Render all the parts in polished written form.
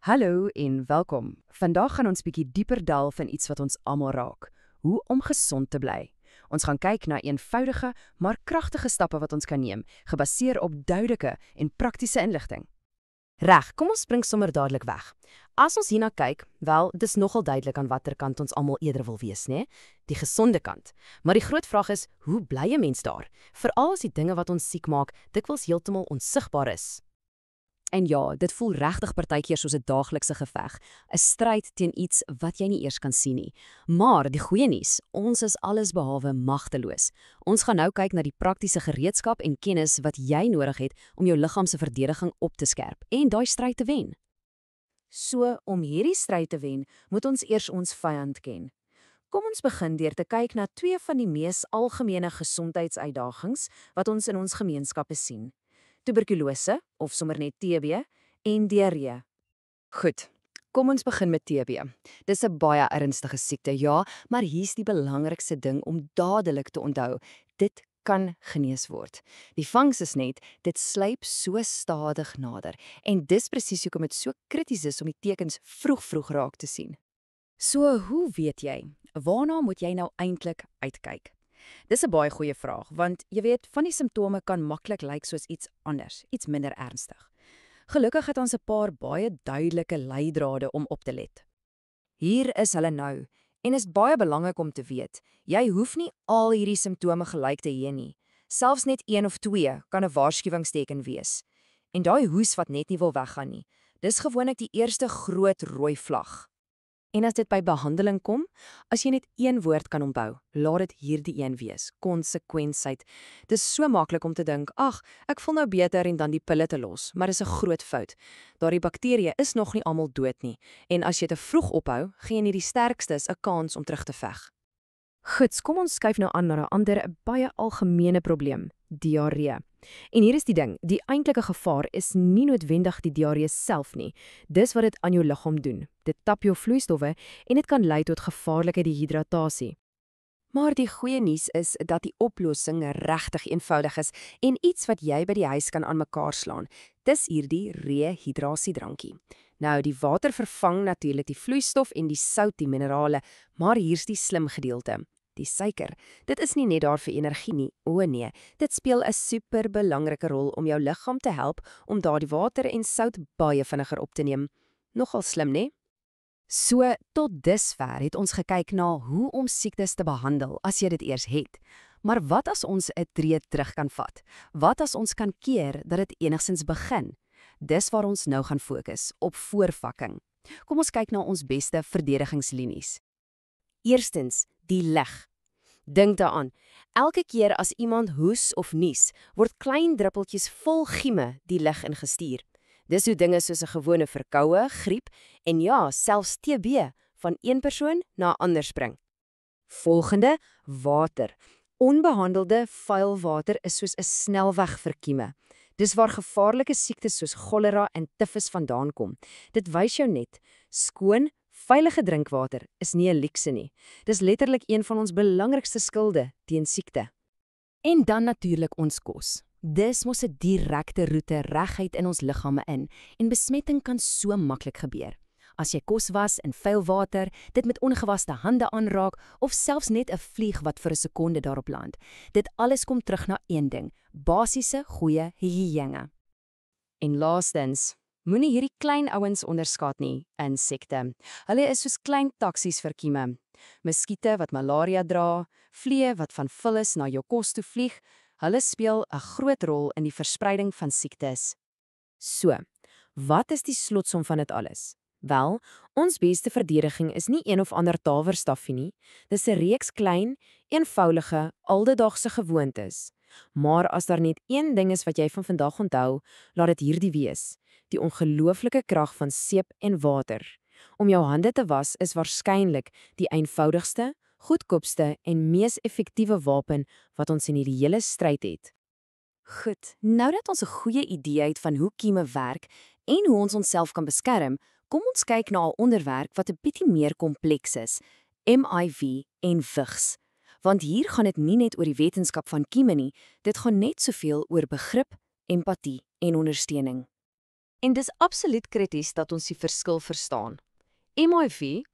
Hallo en welkom. Vandag gaan ons bietjie dieper delf in iets wat ons almal raak: hoe om gesond te bly. Ons gaan kyk na eenvoudige, maar kragtige stappe wat ons kan neem, gebaseer op duidelike en praktiese inligting. Reg, kom ons spring sommer dadelik weg. As ons hierna kyk, wel, dis nogal duidelik aan watter kant ons almal eerder wil wees, né? Die gesonde kant. Maar die groot vraag is, hoe bly 'n mens daar? Veral as die dinge wat ons siek maak, dikwels heeltemal onsigbaar is. En ja, dit voel regtig partykeer soos 'n daaglikse geveg, 'n stryd teen iets wat jy nie eers kan sien nie. Maar die goeie nuus, ons is allesbehalwe magteloos. Ons gaan nou kyk na die praktiese gereedskap en kennis wat jy nodig het om jou liggaam se verdediging op te skerp en daai stryd te wen. So, om hierdie stryd te wen, moet ons eers ons vyand ken. Kom ons begin deur te kyk na twee van die mees algemene gesondheidsuitdagings wat ons in ons gemeenskappe sien: tuberkulose, of sommer net TB, en diarree. Goed, kom ons begin met TB. Dis 'n baie ernstige siekte, ja, maar hier's die belangrikste ding om dadelik te onthou. Dit kan genees word. Die vangs is net, dit sluip so stadig nader. En dis presies hoekom dit so krities is om die tekens vroeg raak te sien. So, hoe weet jy? Waarna moet jy nou eintlik uitkyk? Dis 'n baie goeie vraag, want jy weet, van die simptome kan maklik lyk soos iets anders, iets minder ernstig. Gelukkig het ons 'n paar baie duidelike leidrade om op te let. Hier is hulle nou, en is baie belangrik om te weet, jy hoef nie al hierdie simptome gelyk te hê nie. Selfs net 1 of 2 kan 'n waarskuwingsteken wees. En daai hoes wat net nie wil weggaan nie, dis gewoonlik die eerste groot rooi vlag. En as dit by behandeling kom, as jy net een woord kan onthou, laat dit hierdie een wees: konsekwensheid. Dis so maklik om te dink, ag, ek voel nou beter en dan die pille te los, maar dis 'n groot fout. Daardie bakterieë is nog nie almal dood nie, en as jy te vroeg ophou, gee jy nie die sterkstes 'n kans om terug te veg. Goed, kom ons skuif nou aan na 'n ander, baie algemene probleem: diarree. En hier is die ding, die eintlike gevaar is nie noodwendig die diarree self nie. Dis wat dit aan jou liggaam doen. Dit tap jou vloeistowwe en dit kan lei tot gevaarlike dehydratasie. Maar die goeie nuus is dat die oplossing regtig eenvoudig is en iets wat jy by die huis kan aan mekaar slaan. Dis hierdie rehydrasiedrankie. Nou, die water vervang natuurlik die vloeistof en die sout, die minerale, maar hier's die slim gedeelte: die suiker. Dit is nie net daar vir energie nie, o nee, dit speel 'n superbelangrike rol om jou liggaam te help om daardie water en sout baie vinniger op te neem. Nogal slim, né? So, tot dusver het ons gekyk na hoe om siektes te behandel as jy dit eers het. Maar wat as ons 'n tree terug kan vat? Wat as ons kan keer dat dit enigstens begin? Dis waar ons nou gaan fokus, op voorvakking. Kom ons kyk na ons beste verdedigingslinies. Eerstens, die lig. Dink daaraan, elke keer as iemand hoes of nies, word klein druppeltjies vol gieme die lig ingestuur. Dis hoe dinge soos 'n gewone verkoue, griep en ja, selfs TB van een persoon na 'n ander spring. Volgende, water. Onbehandelde, vuil water is soos 'n snelweg vir kieme. Dis waar gevaarlike siektes soos cholera en tifus vandaan kom. Dit wys jou net, skoon, veilige drinkwater is nie 'n luukse nie. Dis letterlik een van ons belangrikste skilde teen siekte. En dan natuurlik ons kos. Dis mos 'n direkte roete reguit in ons liggame in en besmetting kan so maklik gebeur. As jy kos was in vuil water, dit met ongewaste hande aanraak of selfs net 'n vlieg wat vir 'n sekonde daarop land. Dit alles kom terug na een ding: basiese goeie higiëne. En laastens, moenie hierdie klein ouens onderskat nie, insekte. Hulle is soos klein taksies vir kieme. Muskiete wat malaria dra, vliee wat van vullis na jou kos toe vlieg, hulle speel 'n groot rol in die verspreiding van siektes. So, wat is die slotsom van dit alles? Wel, ons beste verdediging is nie een of ander tawerstafie nie. Dis 'n reeks klein, eenvoudige, aldedaagse gewoontes. Maar as daar net een ding is wat jy van vandag onthou, laat dit hierdie wees: die ongelooflike krag van seep en water. Om jou hande te was is waarskynlik die eenvoudigste, goedkoopste en mees effektiewe wapen wat ons in hierdie hele stryd het. Goed, nou dat ons 'n goeie idee het van hoe kieme werk en hoe ons onsself kan beskerm, kom ons kyk na 'n onderwerp wat 'n bietjie meer kompleks is: MIV en vigs. Want hier gaan dit nie net oor die wetenskap van kieme nie, dit gaan net soveel oor begrip, empatie en ondersteuning. En dis absoluut krities dat ons die verskil verstaan. HIV,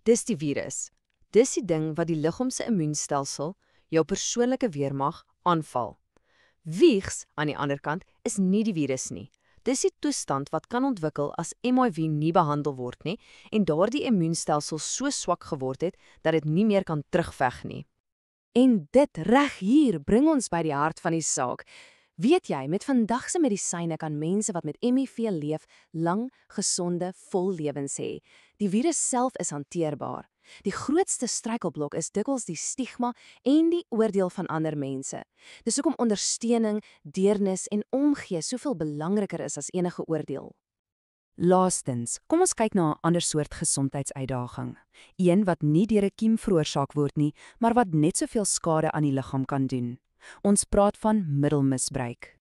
dis die virus. Dis die ding wat die liggaam se immuunstelsel, jou persoonlike weermag, aanval. Vigs, aan die ander kant, is nie die virus nie. Dis die toestand wat kan ontwikkel as HIV nie behandel word nie en daardie immuunstelsel so swak geword het dat dit nie meer kan terugveg nie. En dit reg hier bring ons by die hart van die saak. Weet jy, met vandag se medisyne kan mense wat met HIV leef, lang, gesonde, vol lewens hê. Die virus self is hanteerbaar. Die grootste struikelblok is dikwels die stigma en die oordeel van ander mense. Dis hoekom ondersteuning, deernis en omgee soveel belangriker is as enige oordeel. Laastens, kom ons kyk na 'n ander soort gesondheidsuitdaging. Een wat nie deur 'n kiem veroorsaak word nie, maar wat net soveel skade aan die liggaam kan doen. Ons praat van middelmisbruik.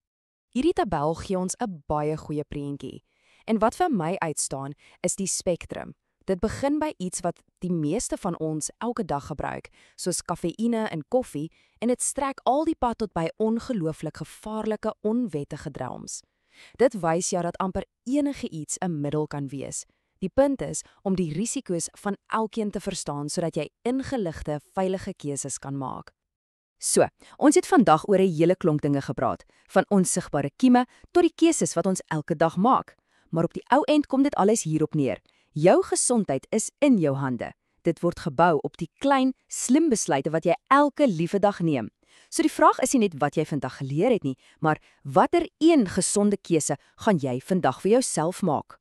Hierdie tabel gee ons 'n baie goeie prentjie. En wat vir my uitstaan, is die spektrum. Dit begin by iets wat die meeste van ons elke dag gebruik, soos kafeïne en koffie, en dit strek al die pad tot by ongelooflik gevaarlike, onwettige dwelms. Dit wys jou dat amper enige iets 'n middel kan wees. Die punt is om die risiko's van elkeen te verstaan sodat jy ingeligte, veilige keuses kan maak. So, ons het vandag oor 'n hele klomp dinge gepraat, van onsigbare kieme tot die keuses wat ons elke dag maak. Maar op die ou end kom dit alles hierop neer. Jou gesondheid is in jou hande. Dit word gebou op die klein, slim besluite wat jy elke liewe dag neem. So die vraag is nie net wat jy vandag geleer het nie, maar watter een gesonde keuse gaan jy vandag vir jouself maak?